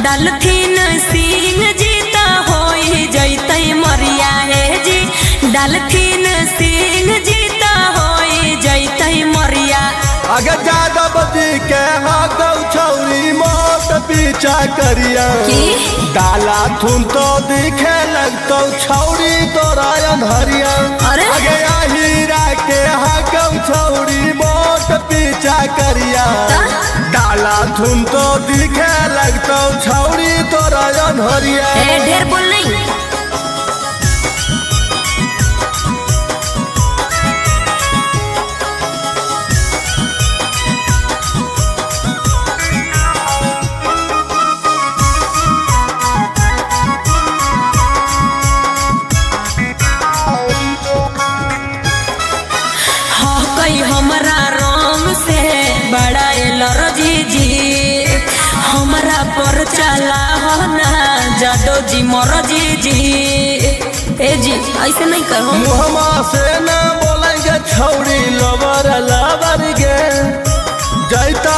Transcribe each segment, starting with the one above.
डालथिन सिंह जी तो हो जैत मरिया हे जी। डालथिन सिंह जी तो हो जैत मरिया। अगे यादव जी के हाथों छौरी मोट पीछा करिया। डाला थुन तो दिखे लगतो छौरी तोरा अंधरिया। अगे हीरा के हाथों छौरी मोट पीछा करिया। डाला थुन तो दिखे लगतो छौरी तोरा अंधरिया। ढेर बोल नहीं। हमरा रंग से बड़ा एलर्जी जी। हमरा पर चला हो ना जादो जी मरजी जी। ए जी ऐसे नहीं कहो। मुहमा से ना बोलेंगे छौरी लवर लवर गे। जैता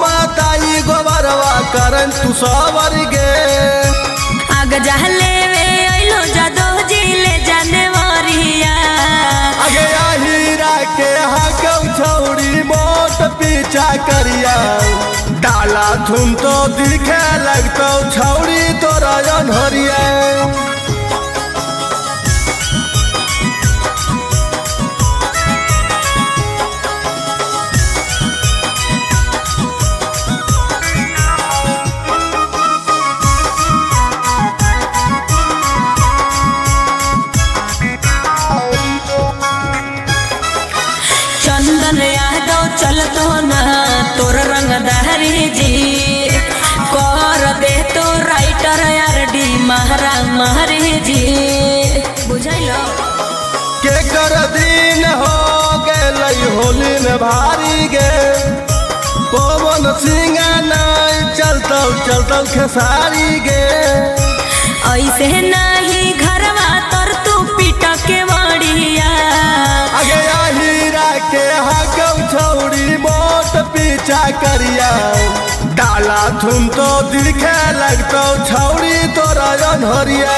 माताई गोबरवा करन तू सवर गे। आग जहले वे आइलो जादो जी ले जाने मरिया। आगे हीरा के हाकम छौरी मोट पीछा करिया। डाला थुन तो दिखे लगतो छौरी तोरा अंधरिया। चंदन यादव चलतो ना तोर रंग दहरी जी। कर दे तो राइटर यार डी महारा महरी जी। बुझाइलो के कर दिन हो गेलै होली में भारी गे। पवन सिंह नहीं चलतो चलतो खेसारी गे। ऐसे नहीं घरवा तर तू पीट के मरिया। अगे हीरा के हाकम छौरी मोट पीछा करिया। डाला थुन तो दिखे लगतो छौरी तोरा अंधरिया।